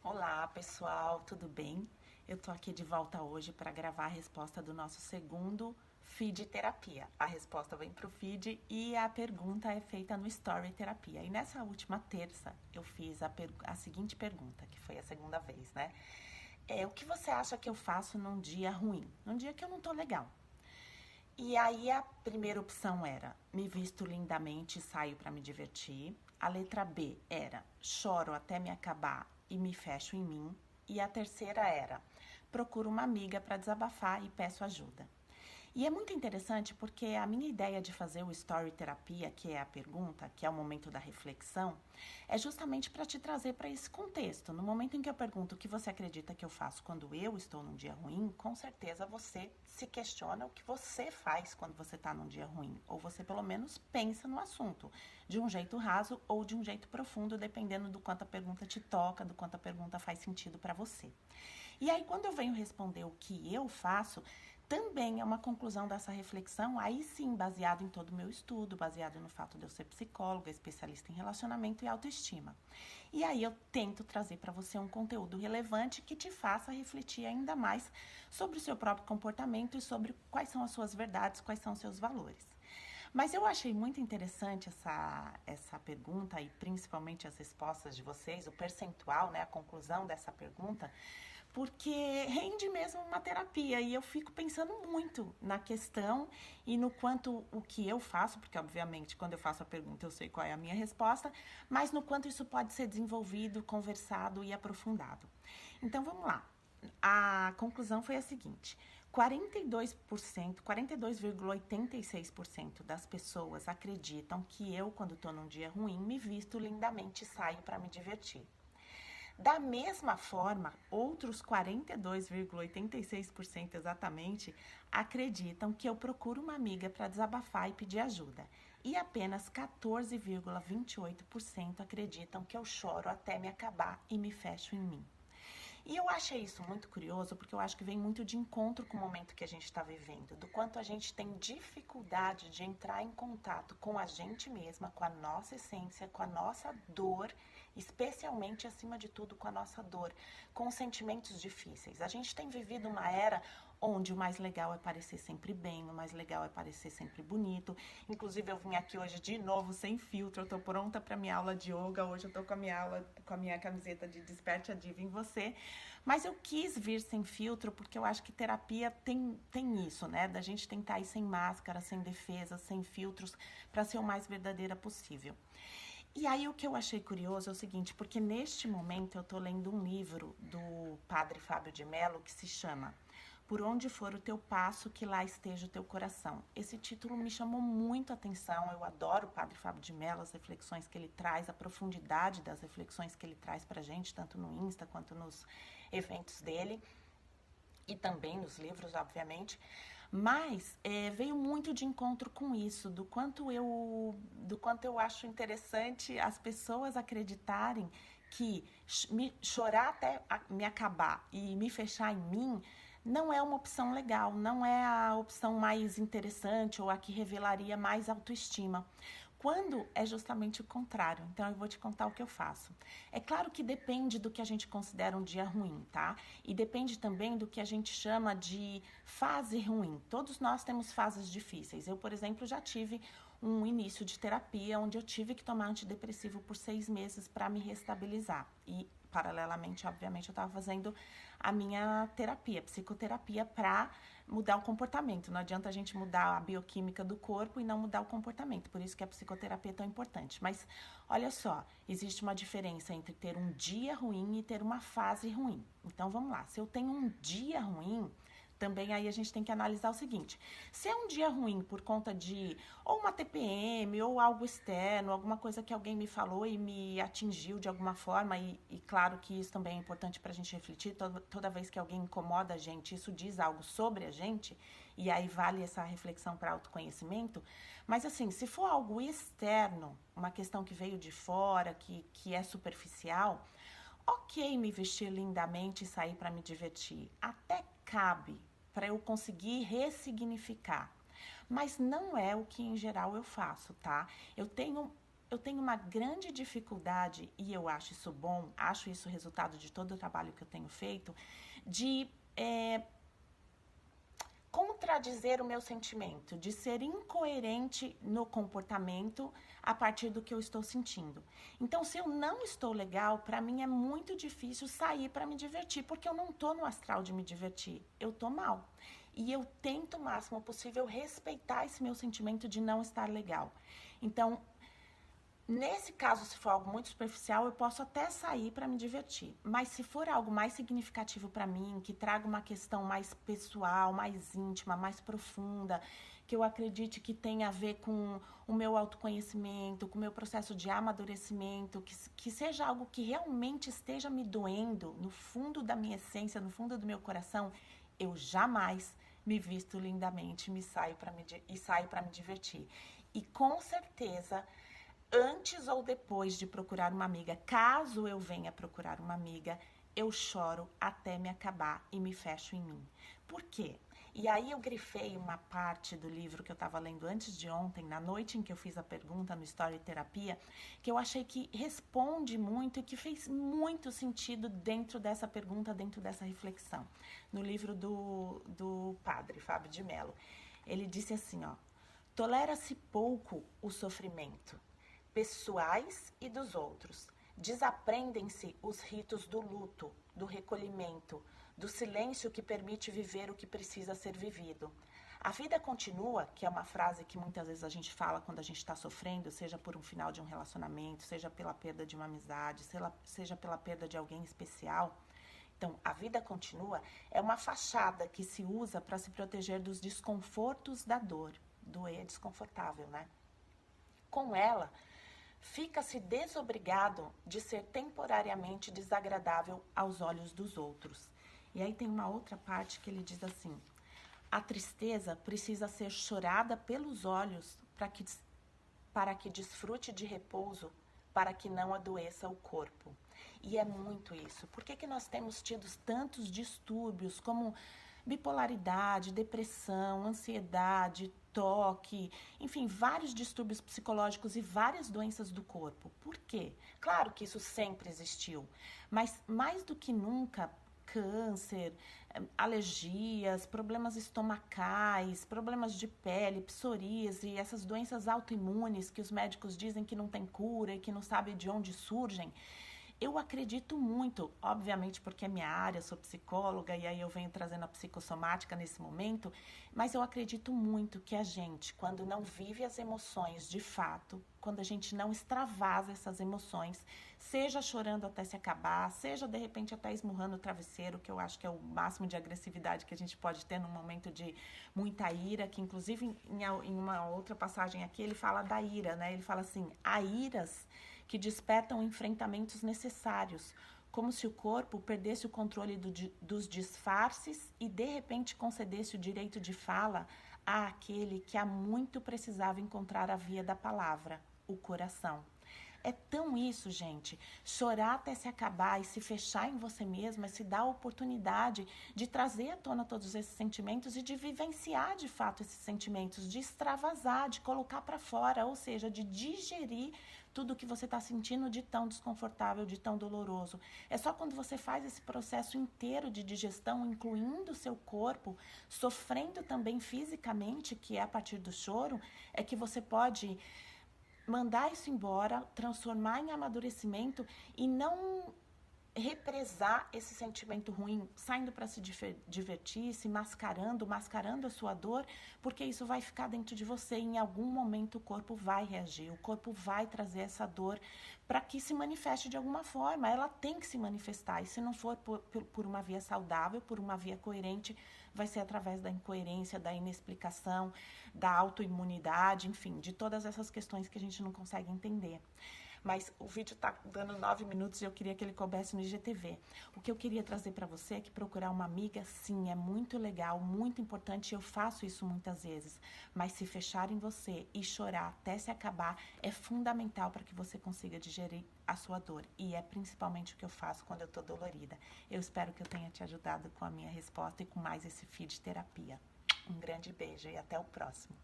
Olá, pessoal, tudo bem? Eu tô aqui de volta hoje para gravar a resposta do nosso segundo feed terapia. A resposta vem pro feed e a pergunta é feita no Story Terapia. E nessa última terça eu fiz a seguinte pergunta, que foi a segunda vez, né? O que você acha que eu faço num dia ruim? Num dia que eu não tô legal? E aí a primeira opção era: me visto lindamente e saio para me divertir. A letra B era: choro até me acabar e me fecho em mim. E a terceira era: procuro uma amiga para desabafar e peço ajuda. E é muito interessante porque a minha ideia de fazer o Story Terapia, que é a pergunta, que é o momento da reflexão, é justamente para te trazer para esse contexto. No momento em que eu pergunto o que você acredita que eu faço quando eu estou num dia ruim, com certeza você se questiona o que você faz quando você está num dia ruim. Ou você pelo menos pensa no assunto, de um jeito raso ou de um jeito profundo, dependendo do quanto a pergunta te toca, do quanto a pergunta faz sentido para você. E aí, quando eu venho responder o que eu faço, também é uma conclusão dessa reflexão, aí sim, baseado em todo o meu estudo, baseado no fato de eu ser psicóloga, especialista em relacionamento e autoestima. E aí eu tento trazer para você um conteúdo relevante que te faça refletir ainda mais sobre o seu próprio comportamento e sobre quais são as suas verdades, quais são os seus valores. Mas eu achei muito interessante essa pergunta e principalmente as respostas de vocês, o percentual, né, a conclusão dessa pergunta, porque rende mesmo uma terapia e eu fico pensando muito na questão e no quanto o que eu faço, porque obviamente quando eu faço a pergunta eu sei qual é a minha resposta, mas no quanto isso pode ser desenvolvido, conversado e aprofundado. Então vamos lá. A conclusão foi a seguinte: 42%, 42,86% das pessoas acreditam que eu, quando estou num dia ruim, me visto lindamente e saio para me divertir. Da mesma forma, outros 42,86% exatamente acreditam que eu procuro uma amiga para desabafar e pedir ajuda. E apenas 14,28% acreditam que eu choro até me acabar e me fecho em mim. E eu achei isso muito curioso, porque eu acho que vem muito de encontro com o momento que a gente está vivendo, do quanto a gente tem dificuldade de entrar em contato com a gente mesma, com a nossa essência, com a nossa dor, especialmente, acima de tudo, com a nossa dor, com os sentimentos difíceis. A gente tem vivido uma era onde o mais legal é parecer sempre bem, o mais legal é parecer sempre bonito. Inclusive, eu vim aqui hoje de novo sem filtro, eu tô pronta para minha aula de yoga. Hoje eu tô com a minha aula, com a minha camiseta de Desperte a Diva em Você. Mas eu quis vir sem filtro porque eu acho que terapia tem isso, né? Da gente tentar ir sem máscara, sem defesa, sem filtros, para ser o mais verdadeira possível. E aí o que eu achei curioso é o seguinte, porque neste momento eu tô lendo um livro do padre Fábio de Mello que se chama Por Onde For o Teu Passo, Que Lá Esteja o Teu Coração. Esse título me chamou muito a atenção, eu adoro o padre Fábio de Mello, as reflexões que ele traz, a profundidade das reflexões que ele traz pra gente, tanto no Insta quanto nos eventos dele e também nos livros, obviamente, mas veio muito de encontro com isso, do quanto eu acho interessante as pessoas acreditarem que chorar até me acabar e me fechar em mim não é uma opção legal, não é a opção mais interessante ou a que revelaria mais autoestima. Quando é justamente o contrário. Então eu vou te contar o que eu faço. É claro que depende do que a gente considera um dia ruim, tá? E depende também do que a gente chama de fase ruim. Todos nós temos fases difíceis. Eu, por exemplo, já tive um início de terapia onde eu tive que tomar antidepressivo por 6 meses para me restabilizar. E paralelamente, obviamente, eu estava fazendo a minha terapia, psicoterapia, para mudar o comportamento. Não adianta a gente mudar a bioquímica do corpo e não mudar o comportamento. Por isso que a psicoterapia é tão importante. Mas olha só, existe uma diferença entre ter um dia ruim e ter uma fase ruim. Então vamos lá, se eu tenho um dia ruim, também aí a gente tem que analisar o seguinte: se é um dia ruim por conta de ou uma TPM ou algo externo, alguma coisa que alguém me falou e me atingiu de alguma forma, e claro que isso também é importante para a gente refletir, toda vez que alguém incomoda a gente, isso diz algo sobre a gente, e aí vale essa reflexão para autoconhecimento. Mas assim, se for algo externo, uma questão que veio de fora, que é superficial, ok me vestir lindamente e sair para me divertir. Até cabe para eu conseguir ressignificar. Mas não é o que em geral eu faço, tá? Eu tenho eu tenho uma grande dificuldade, e eu acho isso bom, acho isso resultado de todo o trabalho que eu tenho feito, de contradizer o meu sentimento, de ser incoerente no comportamento a partir do que eu estou sentindo. Então, se eu não estou legal, para mim é muito difícil sair para me divertir, porque eu não estou no astral de me divertir, eu estou mal. E eu tento o máximo possível respeitar esse meu sentimento de não estar legal. Então, nesse caso, se for algo muito superficial, eu posso até sair para me divertir. Mas se for algo mais significativo para mim, que traga uma questão mais pessoal, mais íntima, mais profunda, que eu acredite que tenha a ver com o meu autoconhecimento, com o meu processo de amadurecimento, que seja algo que realmente esteja me doendo no fundo da minha essência, no fundo do meu coração, eu jamais me visto lindamente e saio para me divertir. E com certeza, antes ou depois de procurar uma amiga, caso eu venha procurar uma amiga, eu choro até me acabar e me fecho em mim. Por quê? E aí eu grifei uma parte do livro que eu estava lendo antes de ontem, na noite em que eu fiz a pergunta no Story Terapia, que eu achei que responde muito e que fez muito sentido dentro dessa pergunta, dentro dessa reflexão. No livro do padre Fábio de Mello. Ele disse assim, ó: tolera-se pouco o sofrimento pessoais e dos outros. Desaprendem-se os ritos do luto, do recolhimento, do silêncio que permite viver o que precisa ser vivido. A vida continua, que é uma frase que muitas vezes a gente fala quando a gente está sofrendo, seja por um final de um relacionamento, seja pela perda de uma amizade, seja pela perda de alguém especial. Então, a vida continua é uma fachada que se usa para se proteger dos desconfortos da dor. Doer é desconfortável, né? Com ela, fica-se desobrigado de ser temporariamente desagradável aos olhos dos outros. E aí tem uma outra parte que ele diz assim: a tristeza precisa ser chorada pelos olhos para que desfrute de repouso, para que não adoeça o corpo. E é muito isso. Por que nós temos tido tantos distúrbios como bipolaridade, depressão, ansiedade, toque, enfim, vários distúrbios psicológicos e várias doenças do corpo? Por quê? Claro que isso sempre existiu, mas mais do que nunca, câncer, alergias, problemas estomacais, problemas de pele, psoríase, essas doenças autoimunes que os médicos dizem que não tem cura e que não sabem de onde surgem. Eu acredito muito, obviamente porque é minha área, sou psicóloga e aí eu venho trazendo a psicossomática nesse momento, mas eu acredito muito que a gente, quando não vive as emoções de fato, quando a gente não extravasa essas emoções, seja chorando até se acabar, seja de repente até esmurrando o travesseiro, que eu acho que é o máximo de agressividade que a gente pode ter num momento de muita ira, que inclusive em uma outra passagem aqui ele fala da ira, né? Ele fala assim: há iras que despertam enfrentamentos necessários, como se o corpo perdesse o controle dos disfarces e de repente concedesse o direito de fala àquele que há muito precisava encontrar a via da palavra, o coração. É tão isso, gente. Chorar até se acabar e se fechar em você mesma é se dar a oportunidade de trazer à tona todos esses sentimentos e de vivenciar de fato esses sentimentos, de extravasar, de colocar para fora, ou seja, de digerir tudo que você está sentindo de tão desconfortável, de tão doloroso. É só quando você faz esse processo inteiro de digestão, incluindo o seu corpo, sofrendo também fisicamente, que é a partir do choro, é que você pode mandar isso embora, transformar em amadurecimento e não represar esse sentimento ruim, saindo para se divertir, se mascarando a sua dor, porque isso vai ficar dentro de você e em algum momento o corpo vai reagir, o corpo vai trazer essa dor para que se manifeste de alguma forma. Ela tem que se manifestar, e se não for por uma via saudável, por uma via coerente, vai ser através da incoerência, da inexplicação, da autoimunidade, enfim, de todas essas questões que a gente não consegue entender. Mas o vídeo está dando 9 minutos e eu queria que ele coubesse no IGTV. O que eu queria trazer para você é que procurar uma amiga, sim, é muito legal, muito importante, e eu faço isso muitas vezes. Mas se fechar em você e chorar até se acabar é fundamental para que você consiga digerir a sua dor. E é principalmente o que eu faço quando eu estou dolorida. Eu espero que eu tenha te ajudado com a minha resposta e com mais esse feed terapia. Um grande beijo e até o próximo.